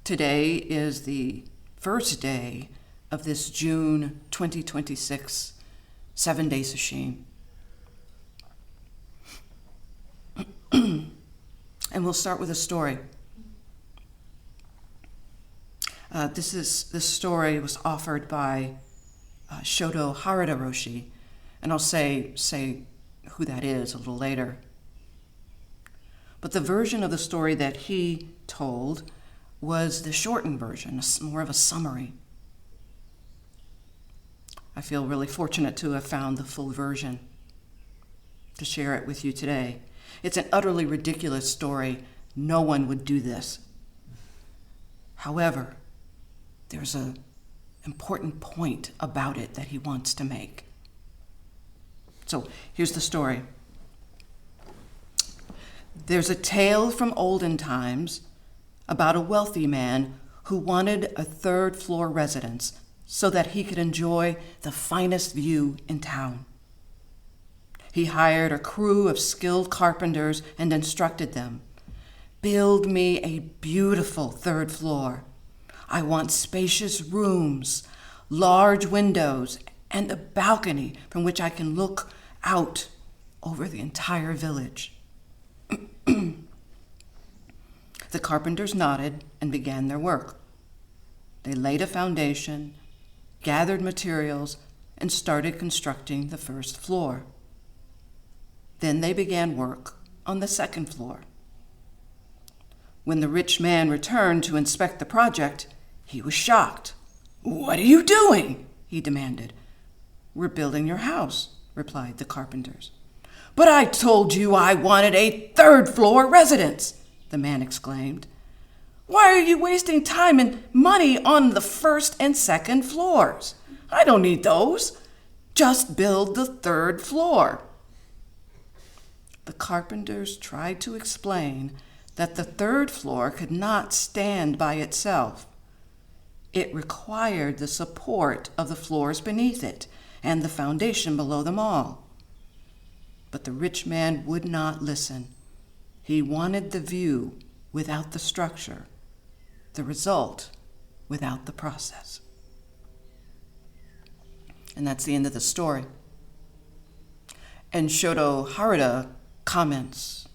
Today is the first day of this June 2026 7-day Sesshin. And we'll start with a story. This story was offered by Shodo Harada Roshi, and I'll say who that is a little later. But the version of the story that he told was the shortened version, more of a summary. I feel really fortunate to have found the full version to share it with you today. It's an utterly ridiculous story. No one would do this. However, there's an important point about it that he wants to make. So here's the story. There's a tale from olden times about a wealthy man who wanted a third-floor residence so that he could enjoy the finest view in town. He hired a crew of skilled carpenters and instructed them, "Build me a beautiful third floor. I want spacious rooms, large windows, and a balcony from which I can look out over the entire village." The carpenters nodded and began their work. They laid a foundation, gathered materials, and started constructing the first floor. Then they began work on the second floor. When the rich man returned to inspect the project, he was shocked. "What are you doing?" he demanded. "We're building your house," replied the carpenters. "But I told you I wanted a third-floor residence," the man exclaimed. "Why are you wasting time and money on the first and second floors? I don't need those. Just build the third floor." The carpenters tried to explain that the third floor could not stand by itself. It required the support of the floors beneath it and the foundation below them all. But the rich man would not listen. He wanted the view without the structure, the result without the process. And that's the end of the story. And Shodo Harada comments,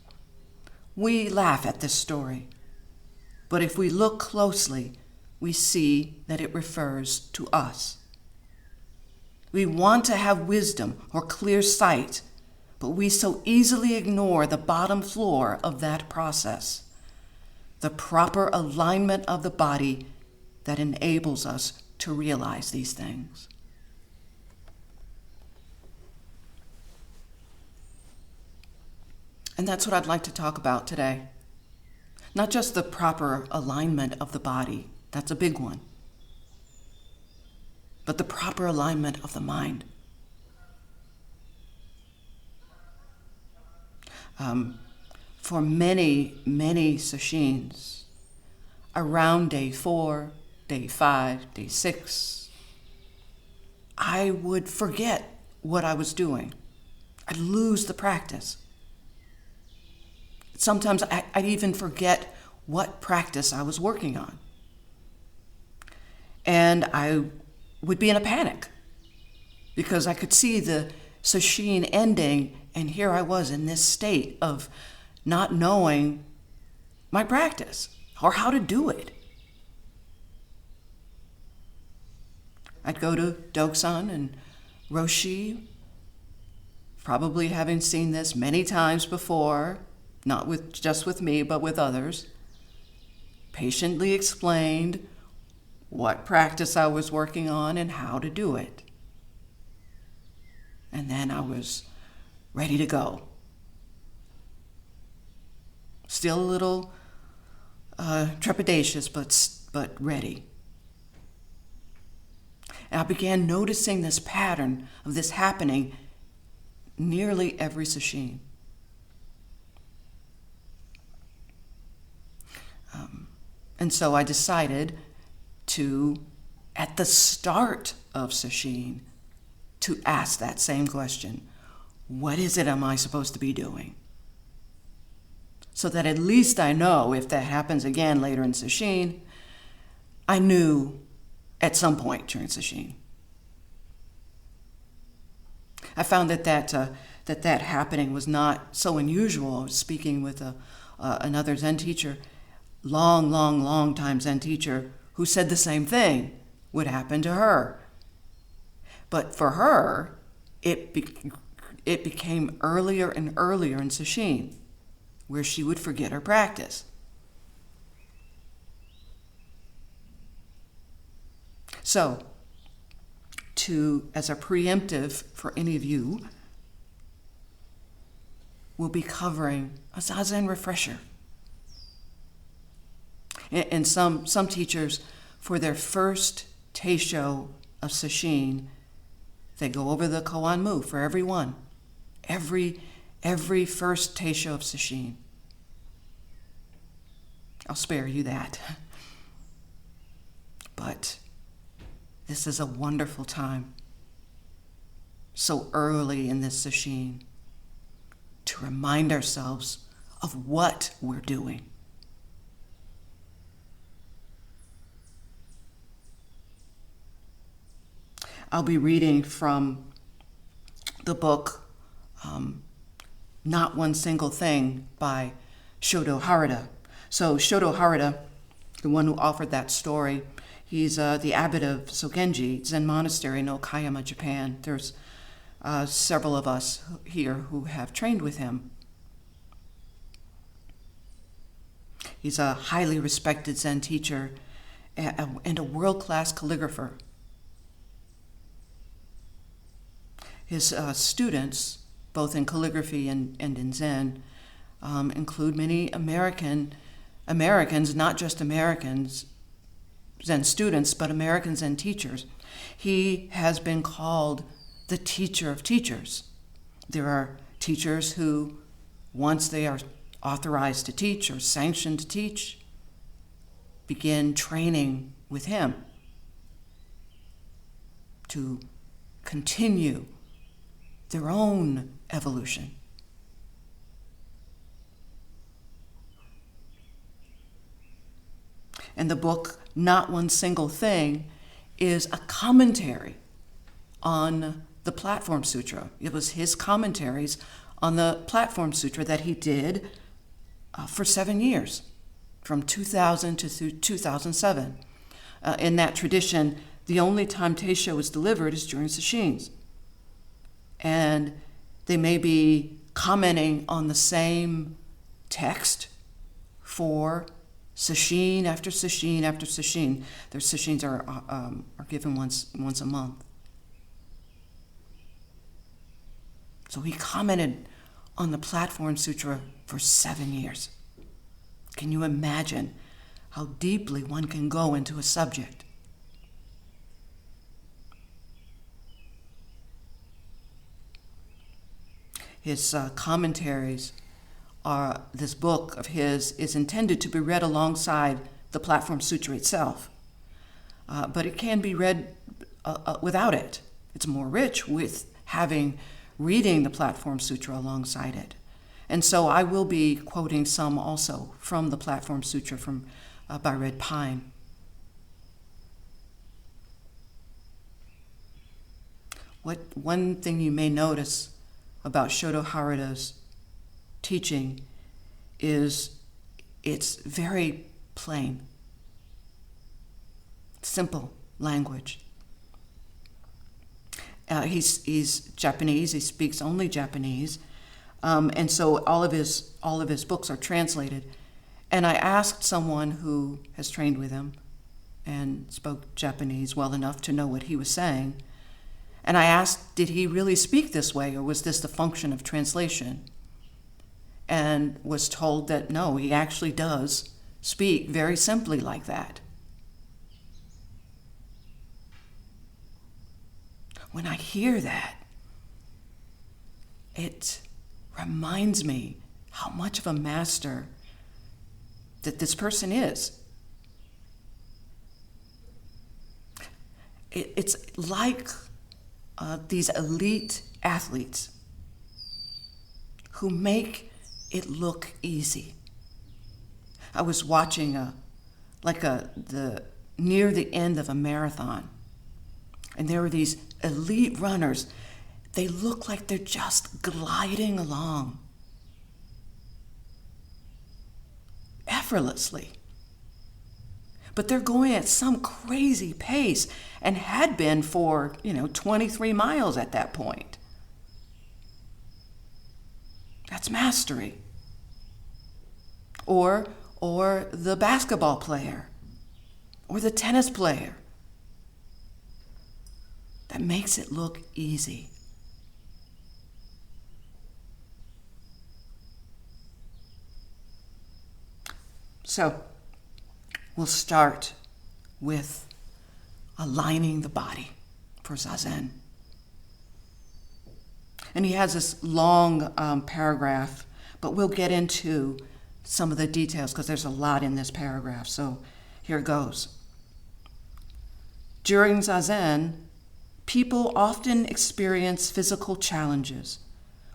"We laugh at this story, but if we look closely, we see that it refers to us. We want to have wisdom or clear sight, but we so easily ignore the bottom floor of that process, the proper alignment of the body that enables us to realize these things." And that's what I'd like to talk about today. Not just the proper alignment of the body, that's a big one, but the proper alignment of the mind. For many, many Sesshins, around day 4, day 5, day 6, I would forget what I was doing. I'd lose the practice. Sometimes I'd even forget what practice I was working on. And I would be in a panic because I could see the Sesshin ending, and here I was in this state of not knowing my practice or how to do it. I'd go to Doksan and Roshi, probably having seen this many times before, not just with me, but with others, patiently explained what practice I was working on and how to do it. And then I was ready to go. Still a little trepidatious, but ready. And I began noticing this pattern of this happening nearly every Sesshin. And so I decided to, at the start of Sesshin, to ask that same question. What is it am I supposed to be doing? So that at least I know if that happens again later in Sesshin, I knew at some point during Sesshin. I found that happening was not so unusual. I was speaking with another Zen teacher, long time Zen teacher, who said the same thing would happen to her. But for her, it became earlier and earlier in Sesshin, where she would forget her practice. So, as a preemptive for any of you, we'll be covering a Zazen refresher. And some teachers, for their first teisho of Sesshin, they go over the Koan Mu for everyone. Every first teisho of Sesshin. I'll spare you that. But this is a wonderful time, so early in this Sesshin, to remind ourselves of what we're doing. I'll be reading from the book Not One Single Thing by Shodo Harada. So Shodo Harada, the one who offered that story, he's the abbot of Sogenji Zen Monastery in Okayama, Japan. There's several of us here who have trained with him. He's a highly respected Zen teacher and a world-class calligrapher. His students, both in calligraphy and in Zen, include many Americans, not just Americans, Zen students, but American Zen teachers. He has been called the teacher of teachers. There are teachers who, once they are authorized to teach or sanctioned to teach, begin training with him to continue their own evolution. And the book, Not One Single Thing, is a commentary on the Platform Sutra. It was his commentaries on the Platform Sutra that he did for 7 years, from 2000 to 2007. In that tradition, the only time teisho is delivered is during Sesshins. And they may be commenting on the same text for Sesshin after Sesshin after Sesshin. Their Sesshins are given once a month. So he commented on the Platform Sutra for 7 years. Can you imagine how deeply one can go into a subject? His commentaries this book of his is intended to be read alongside the Platform Sutra itself. But it can be read without it. It's more rich with reading the Platform Sutra alongside it. And so I will be quoting some also from the Platform Sutra by Red Pine. One thing you may notice about Shodo Harada's teaching is it's very plain, simple language. He's Japanese. He speaks only Japanese, and so all of his books are translated. And I asked someone who has trained with him and spoke Japanese well enough to know what he was saying. And I asked, did he really speak this way, or was this the function of translation? And was told that no, he actually does speak very simply like that. When I hear that, it reminds me how much of a master that this person is. It's like these elite athletes who make it look easy. I was watching the near the end of a marathon, and there were these elite runners. They look like they're just gliding along effortlessly. But they're going at some crazy pace and had been for, 23 miles at that point. That's mastery. Or the basketball player, or the tennis player. That makes it look easy. So, we'll start with aligning the body for Zazen. And he has this long paragraph, but we'll get into some of the details because there's a lot in this paragraph. So here it goes. During Zazen, people often experience physical challenges,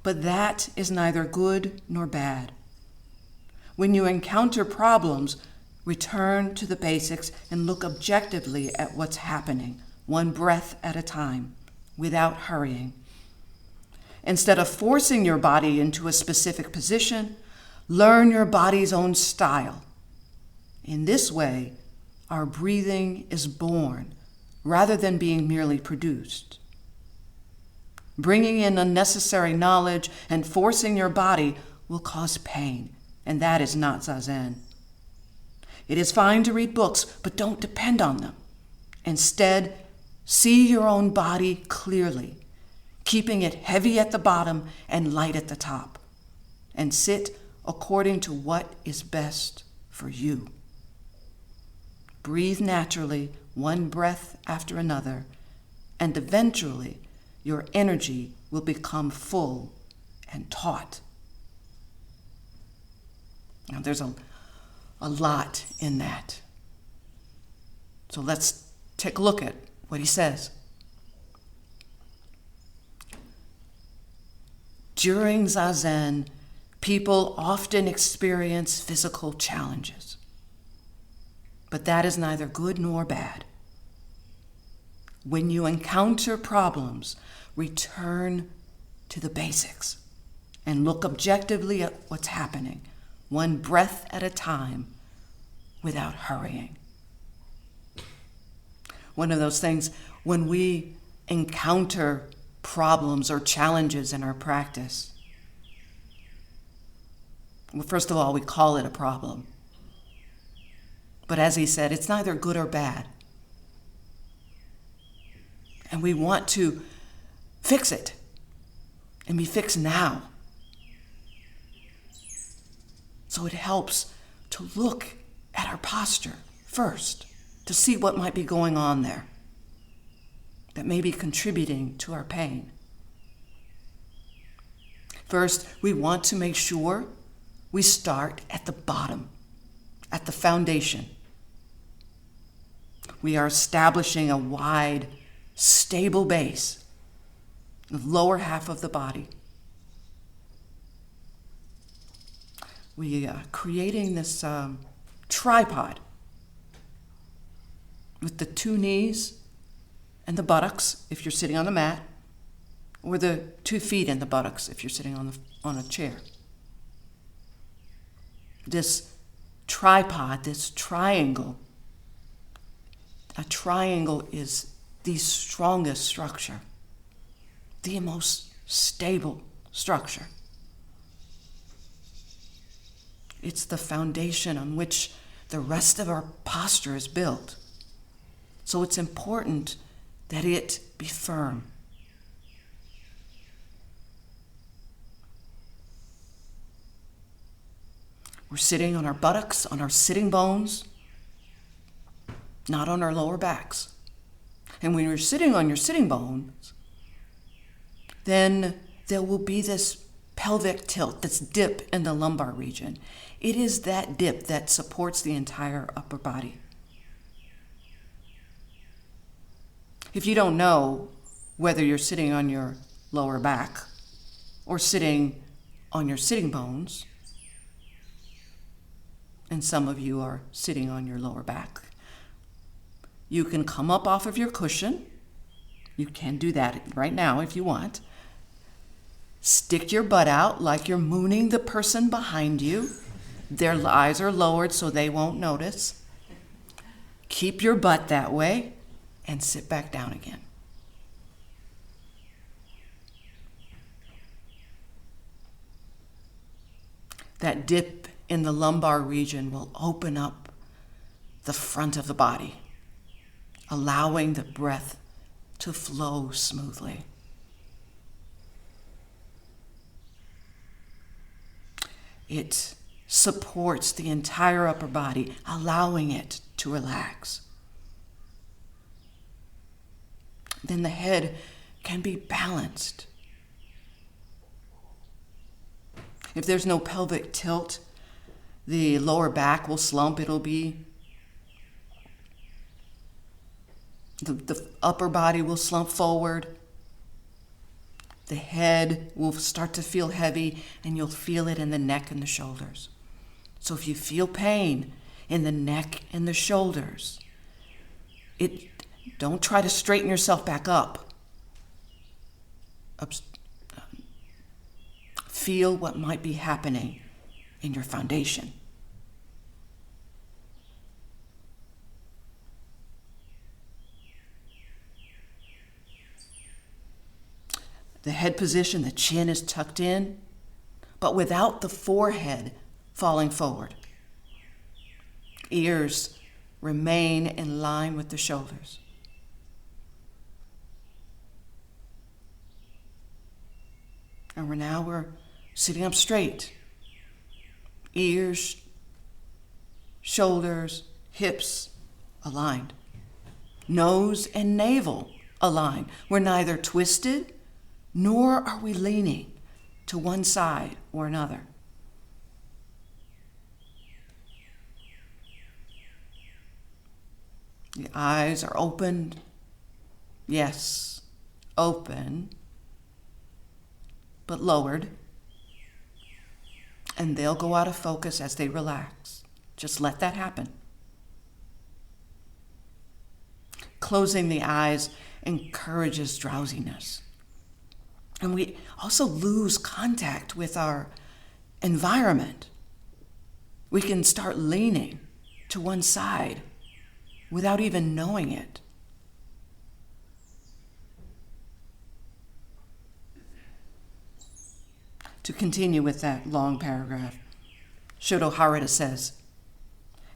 but that is neither good nor bad. When you encounter problems, return to the basics and look objectively at what's happening, one breath at a time, without hurrying. Instead of forcing your body into a specific position, learn your body's own style. In this way, our breathing is born rather than being merely produced. Bringing in unnecessary knowledge and forcing your body will cause pain, and that is not Zazen. It is fine to read books, but don't depend on them. Instead, see your own body clearly, keeping it heavy at the bottom and light at the top, and sit according to what is best for you. Breathe naturally, one breath after another, and eventually your energy will become full and taut. Now, there's a lot in that. So let's take a look at what he says. During Zazen, people often experience physical challenges, but that is neither good nor bad. When you encounter problems, return to the basics and look objectively at what's happening, one breath at a time, without hurrying. One of those things, when we encounter problems or challenges in our practice, well, first of all, we call it a problem. But as he said, it's neither good or bad. And we want to fix it and be fixed now. So it helps to look at our posture first, to see what might be going on there that may be contributing to our pain. First, we want to make sure we start at the bottom, at the foundation. We are establishing a wide, stable base, the lower half of the body. We are creating this tripod with the two knees and the buttocks if you're sitting on the mat, or the 2 feet and the buttocks if you're sitting on a chair. This tripod, this triangle, a triangle is the strongest structure, the most stable structure. It's the foundation on which the rest of our posture is built. So it's important that it be firm. We're sitting on our buttocks, on our sitting bones, not on our lower backs. And when you're sitting on your sitting bones, then there will be this pelvic tilt, this dip in the lumbar region. It is that dip that supports the entire upper body. If you don't know whether you're sitting on your lower back or sitting on your sitting bones, and some of you are sitting on your lower back, You can come up off of your cushion. You can do that right now if you want. Stick your butt out like you're mooning the person behind you. Their eyes are lowered so they won't notice. Keep your butt that way and sit back down again. That dip in the lumbar region will open up the front of the body, allowing the breath to flow smoothly. It supports the entire upper body, allowing it to relax. Then the head can be balanced. If there's no pelvic tilt, the lower back will slump. It'll be the upper body will slump forward. The head will start to feel heavy, and you'll feel it in the neck and the shoulders. So if you feel pain in the neck and the shoulders, don't try to straighten yourself back up. Feel what might be happening in your foundation. The head position, the chin is tucked in, but without the forehead falling forward. Ears remain in line with the shoulders. And we're sitting up straight. Ears, shoulders, hips aligned. Nose and navel aligned. We're neither twisted nor are we leaning to one side or another. The eyes are opened. Yes, open, but lowered. And they'll go out of focus as they relax. Just let that happen. Closing the eyes encourages drowsiness. And we also lose contact with our environment. We can start leaning to one side without even knowing it. To continue with that long paragraph, Shodo Harada says,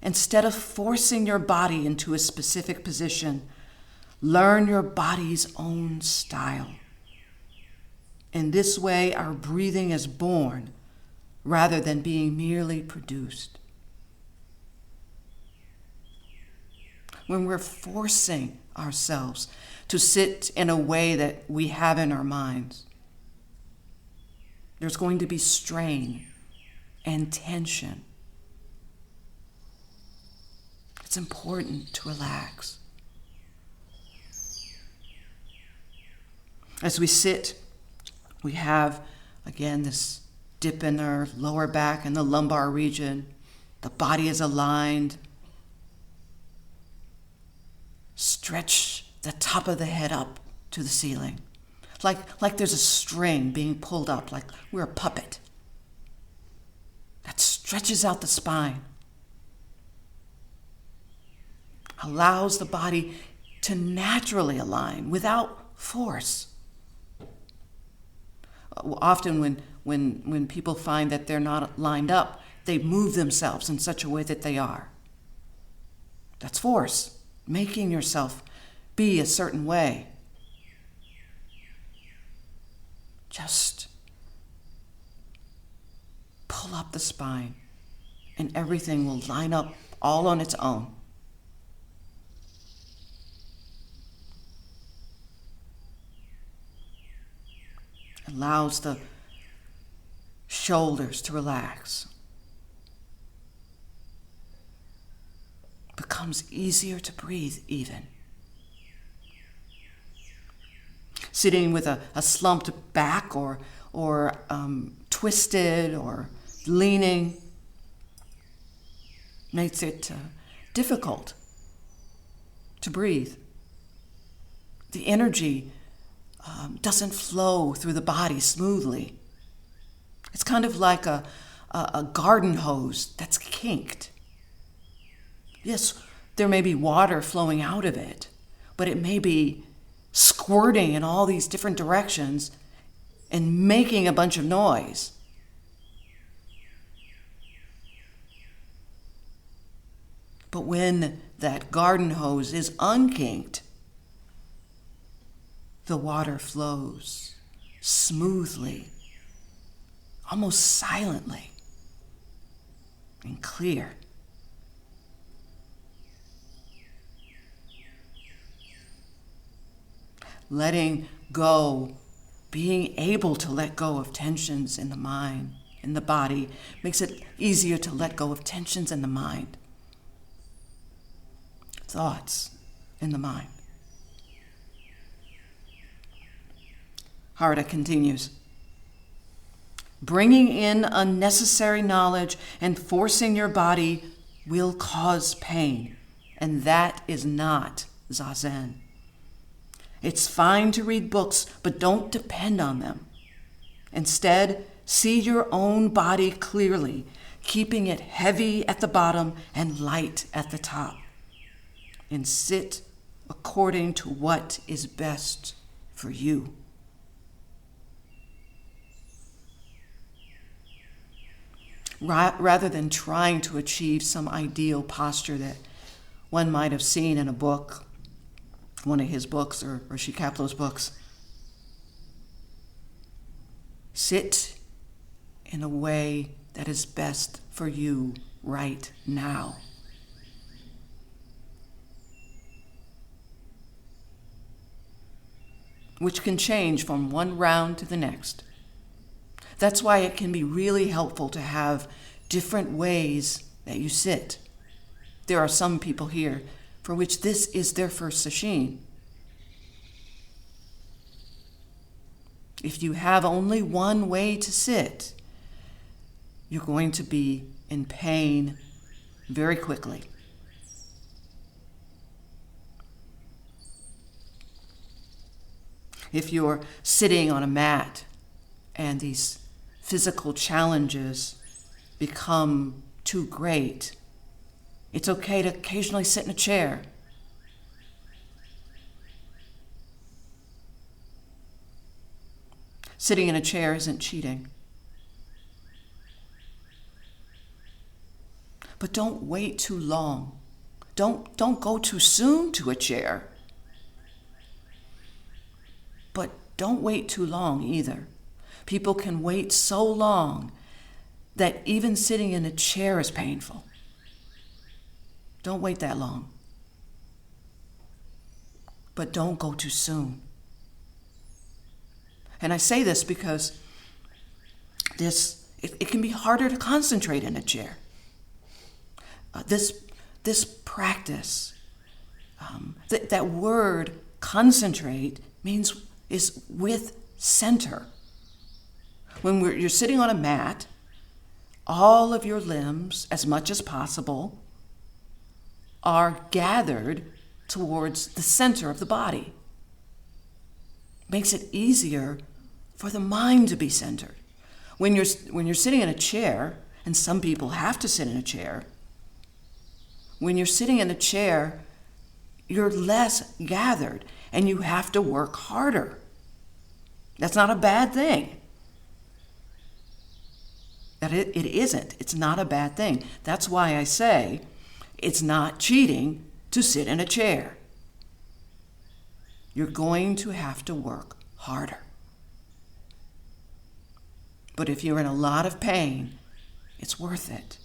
instead of forcing your body into a specific position, learn your body's own style. In this way, our breathing is born rather than being merely produced. When we're forcing ourselves to sit in a way that we have in our minds, there's going to be strain and tension. It's important to relax. As we sit, we have, again, this dip in our lower back and the lumbar region. The body is aligned. Stretch the top of the head up to the ceiling. Like there's a string being pulled up, like we're a puppet. That stretches out the spine. Allows the body to naturally align without force. Often when people find that they're not lined up, they move themselves in such a way that they are. That's force, making yourself be a certain way. Just pull up the spine and everything will line up all on its own. Allows the shoulders to relax. Becomes easier to breathe even. Sitting with a slumped back or twisted or leaning makes it difficult to breathe. The energy doesn't flow through the body smoothly. It's kind of like a garden hose that's kinked. Yes, there may be water flowing out of it, but it may be squirting in all these different directions and making a bunch of noise. But when that garden hose is unkinked, the water flows smoothly, almost silently, and clear. Letting go, being able to let go of tensions in the mind, in the body, makes it easier to let go of tensions in the mind, thoughts in the mind. Harda continues. Bringing in unnecessary knowledge and forcing your body will cause pain, and that is not Zazen. It's fine to read books, but don't depend on them. Instead, see your own body clearly, keeping it heavy at the bottom and light at the top. And sit according to what is best for you. Rather than trying to achieve some ideal posture that one might have seen in a book, one of his books or Shikaplo's books, sit in a way that is best for you right now. Which can change from one round to the next. That's why it can be really helpful to have different ways that you sit. There are some people here for which this is their first Sesshin. If you have only one way to sit, you're going to be in pain very quickly. If you're sitting on a mat and these physical challenges become too great, it's okay to occasionally sit in a chair. Sitting in a chair isn't cheating. But don't wait too long. Don't go too soon to a chair. But don't wait too long either. People can wait so long that even sitting in a chair is painful. Don't wait that long. But don't go too soon. And I say this because it can be harder to concentrate in a chair. This practice, that word concentrate is with center. When you're sitting on a mat, all of your limbs, as much as possible, are gathered towards the center of the body. Makes it easier for the mind to be centered. When you're sitting in a chair, and some people have to sit in a chair, when you're sitting in a chair, you're less gathered and you have to work harder. That's not a bad thing. That it isn't. It's not a bad thing. That's why I say it's not cheating to sit in a chair. You're going to have to work harder. But if you're in a lot of pain, it's worth it.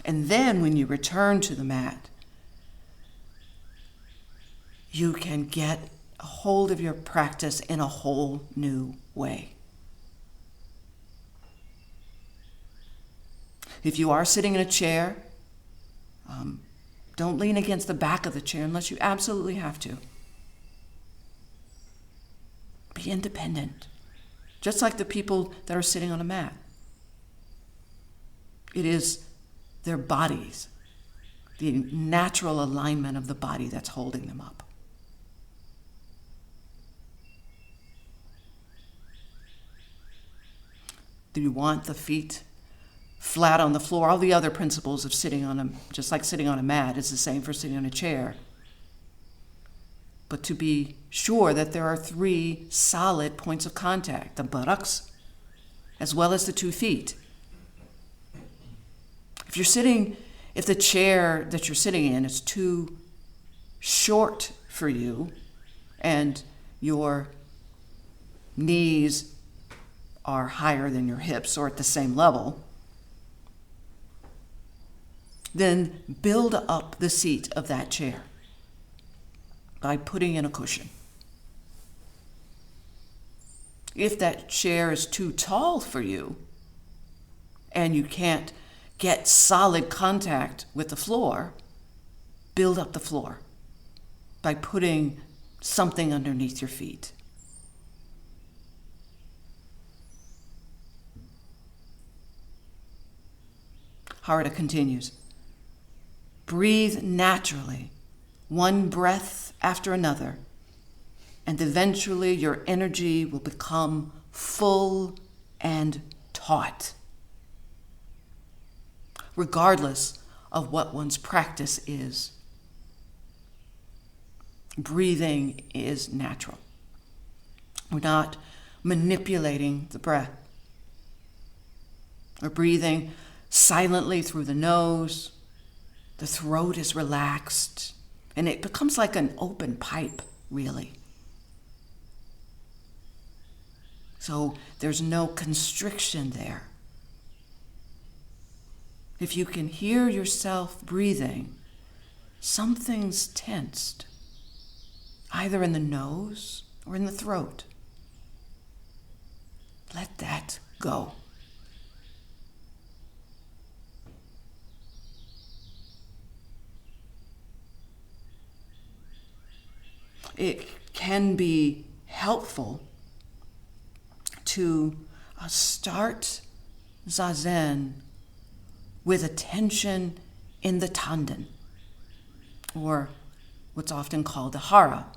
And then when you return to the mat, you can get a hold of your practice in a whole new way. If you are sitting in a chair, don't lean against the back of the chair unless you absolutely have to. Be independent, just like the people that are sitting on a mat. It is their bodies. the natural alignment of the body that's holding them up. Do you want the feet flat on the floor? All the other principles of sitting on just like sitting on a mat, is the same for sitting on a chair. But to be sure that there are 3 solid points of contact, the buttocks, as well as the 2 feet. If the chair that you're sitting in is too short for you and your knees are higher than your hips or at the same level, then build up the seat of that chair by putting in a cushion. If that chair is too tall for you and you can't get solid contact with the floor, build up the floor by putting something underneath your feet. Harita continues, breathe naturally, one breath after another, and eventually your energy will become full and taut, regardless of what one's practice is. Breathing is natural. We're not manipulating the breath. We're breathing silently through the nose. The throat is relaxed, and it becomes like an open pipe, really. So there's no constriction there. If you can hear yourself breathing, something's tensed, either in the nose or in the throat. Let that go. It can be helpful to start Zazen with attention in the tanden, or what's often called the hara.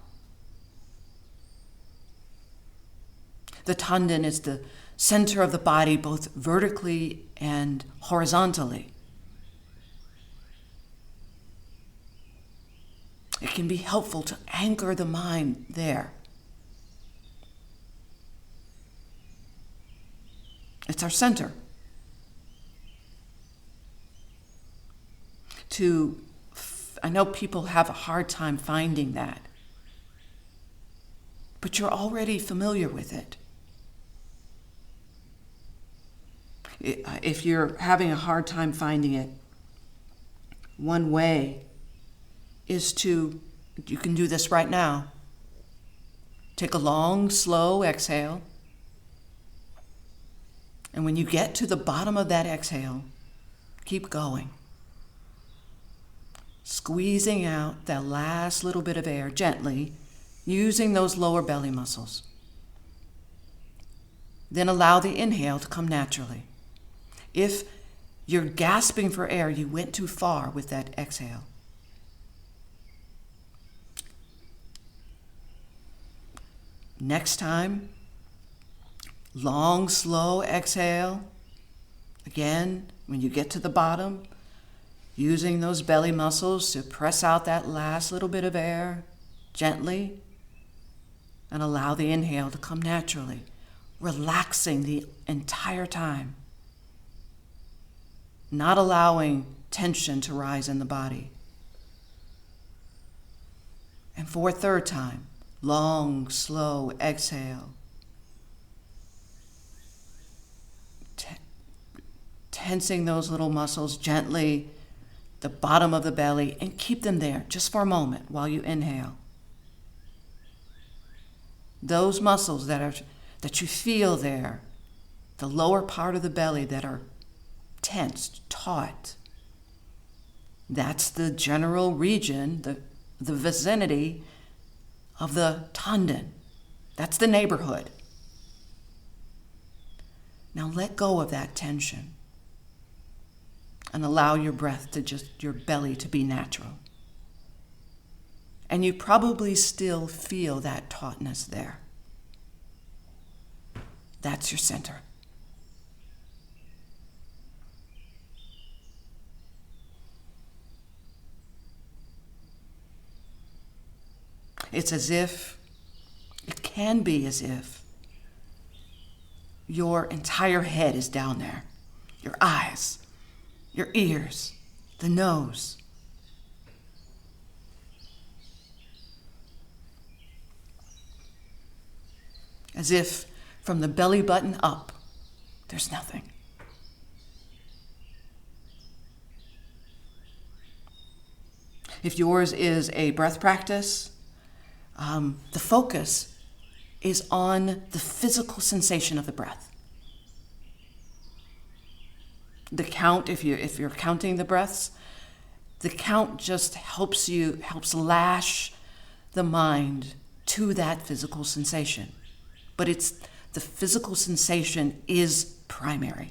The tanden is the center of the body, both vertically and horizontally. It can be helpful to anchor the mind there. It's our center. I know people have a hard time finding that, but you're already familiar with it. If you're having a hard time finding it, one way is you can do this right now. Take a long, slow exhale. And when you get to the bottom of that exhale, keep going. Squeezing out that last little bit of air gently, using those lower belly muscles. Then allow the inhale to come naturally. If you're gasping for air, you went too far with that exhale. Next time, long, slow exhale. Again, when you get to the bottom, using those belly muscles to press out that last little bit of air gently, and allow the inhale to come naturally, relaxing the entire time, not allowing tension to rise in the body. And for a third time, long, slow exhale. Tensing those little muscles gently, the bottom of the belly, and keep them there just for a moment while you inhale. Those muscles that you feel there, the lower part of the belly that are tensed, taut, that's the general region, the vicinity of the tanden. That's the neighborhood. Now let go of that tension. and allow your breath to your belly to be natural. And you probably still feel that tautness there. That's your center. It's as if, it can be as if, your entire head is down there. Your eyes, your ears, the nose. As if from the belly button up, there's nothing. If yours is a breath practice, the focus is on the physical sensation of the breath. The count, if you're counting the breaths, the count just helps lash the mind to that physical sensation. But the physical sensation is primary.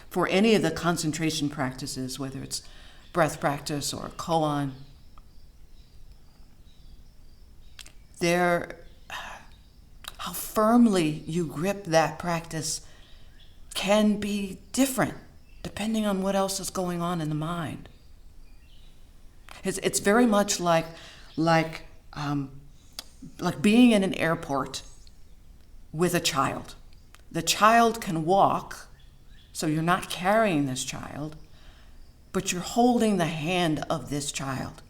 For any of the concentration practices, whether it's breath practice or koan, how firmly you grip that practice can be different depending on what else is going on in the mind. It's very much like being in an airport with a child. The child can walk, so you're not carrying this child, but you're holding the hand of this child.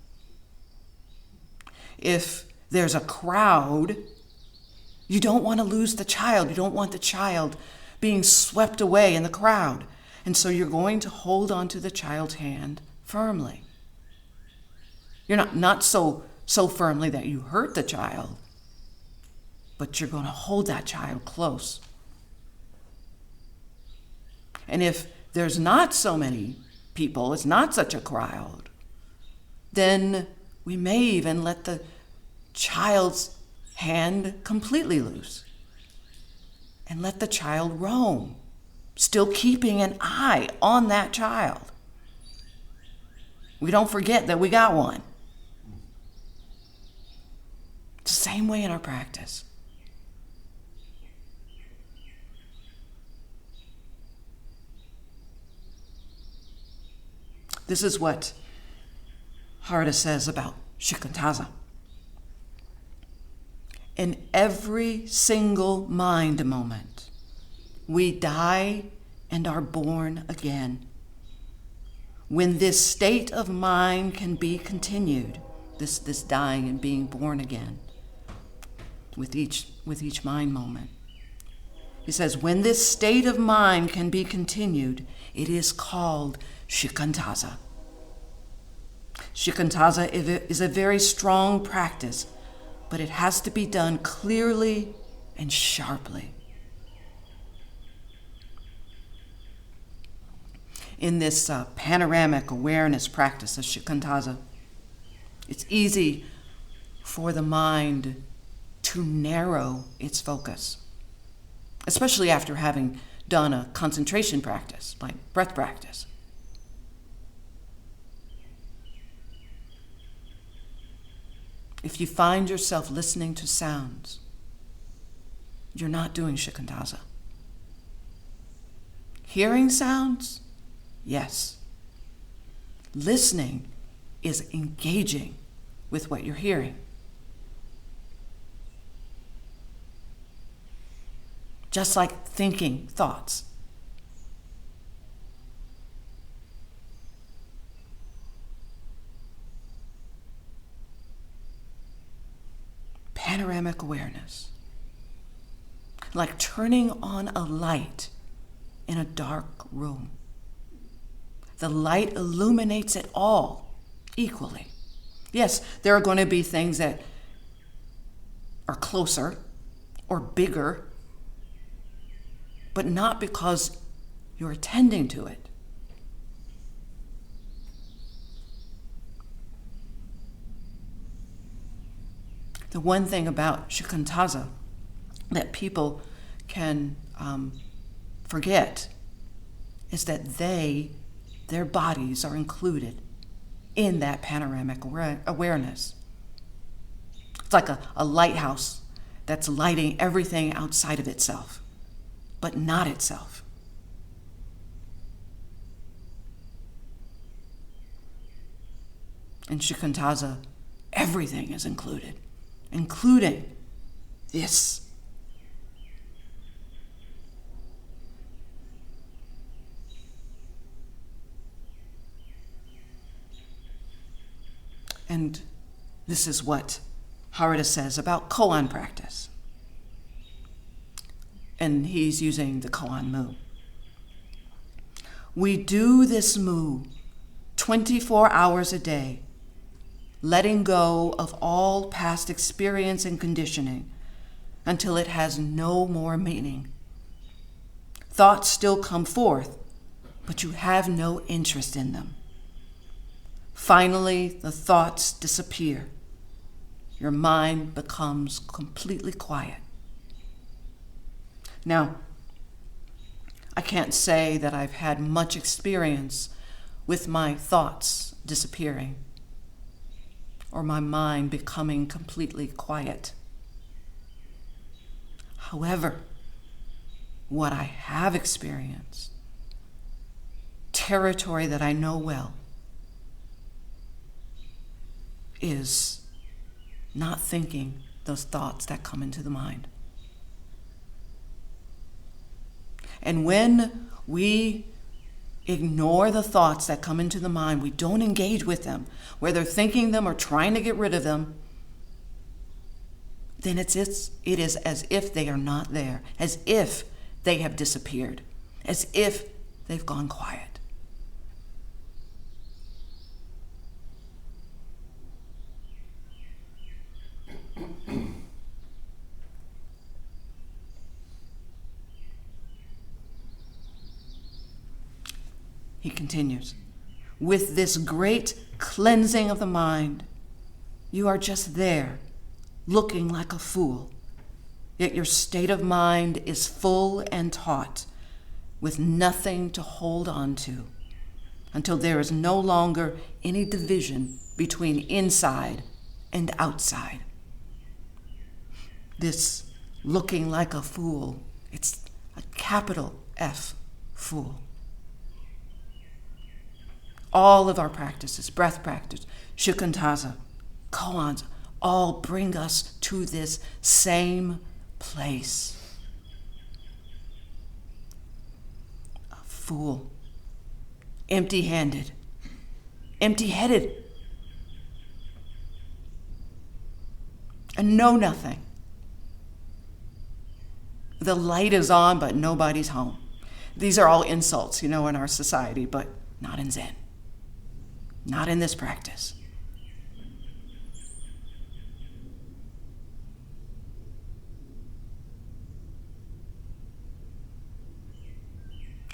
If there's a crowd, you don't want to lose the child. You don't want the child being swept away in the crowd. And so you're going to hold onto the child's hand firmly. You're not so firmly that you hurt the child, but you're going to hold that child close. And if there's not so many people, it's not such a crowd, then we may even let the child's hand completely loose and let the child roam, still keeping an eye on that child. We don't forget that we got one. It's the same way in our practice. This is what Harda says about shikantaza. In every single mind moment, we die and are born again. When this state of mind can be continued, this dying and being born again, with each mind moment. He says, when this state of mind can be continued, it is called shikantaza. Shikantaza is a very strong practice, but it has to be done clearly and sharply. In this panoramic awareness practice of shikantaza, it's easy for the mind to narrow its focus, especially after having done a concentration practice, like breath practice. If you find yourself listening to sounds, you're not doing shikantaza. Hearing sounds? Yes. Listening is engaging with what you're hearing. Just like thinking thoughts. Panoramic awareness. Like turning on a light in a dark room. The light illuminates it all equally. Yes, there are going to be things that are closer or bigger, but not because you're attending to it. The one thing about shikantaza that people can forget is that their bodies are included in that panoramic awareness. It's like a lighthouse that's lighting everything outside of itself, but not itself. In Shikantaza, everything is included, including this. And this is what Harada says about koan practice. And he's using the koan mu. We do this mu 24 hours a day, letting go of all past experience and conditioning until it has no more meaning. Thoughts still come forth, but you have no interest in them. Finally, the thoughts disappear. Your mind becomes completely quiet. Now, I can't say that I've had much experience with my thoughts disappearing or my mind becoming completely quiet. However, what I have experienced, territory that I know well, is not thinking those thoughts that come into the mind. And when we ignore the thoughts that come into the mind, we don't engage with them, whether thinking them or trying to get rid of them, then it is as if they are not there, as if they have disappeared, as if they've gone quiet. He continues, with this great cleansing of the mind, you are just there, looking like a fool, yet your state of mind is full and taut, with nothing to hold on to, until there is no longer any division between inside and outside. This looking like a fool, it's a capital F, fool. All of our practices, breath practice, shikantaza, koans, all bring us to this same place. A fool, empty-handed, empty-headed, and know nothing. The light is on, but nobody's home. These are all insults, in our society, but not in Zen. Not in this practice.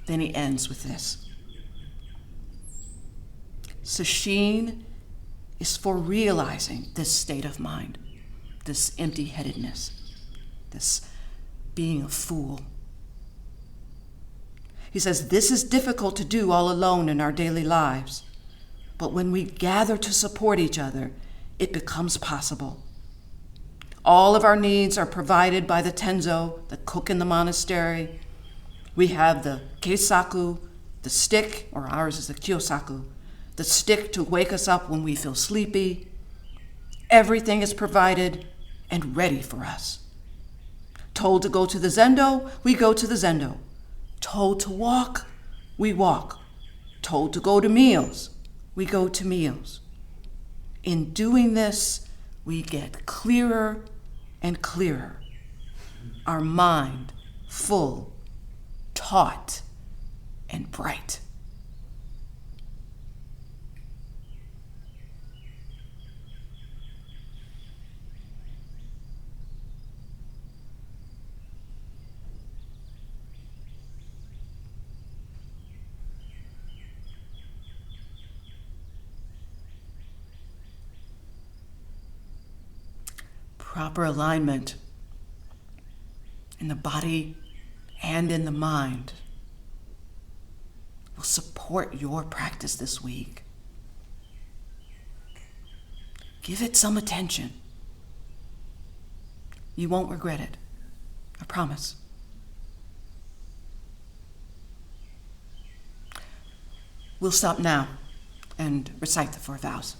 Then he ends with this. Sesshin is for realizing this state of mind, this empty-headedness, this being a fool. He says, this is difficult to do all alone in our daily lives. But when we gather to support each other, it becomes possible. All of our needs are provided by the tenzo, the cook in the monastery. We have the keisaku, the stick, or ours is the kyosaku, the stick to wake us up when we feel sleepy. Everything is provided and ready for us. Told to go to the zendo, we go to the zendo. Told to walk, we walk. Told to go to meals, we go to meals. In doing this, we get clearer and clearer. Our mind full, taut, and bright. Proper alignment in the body and in the mind will support your practice this week. Give it some attention. You won't regret it. I promise. We'll stop now and recite the 4 vows.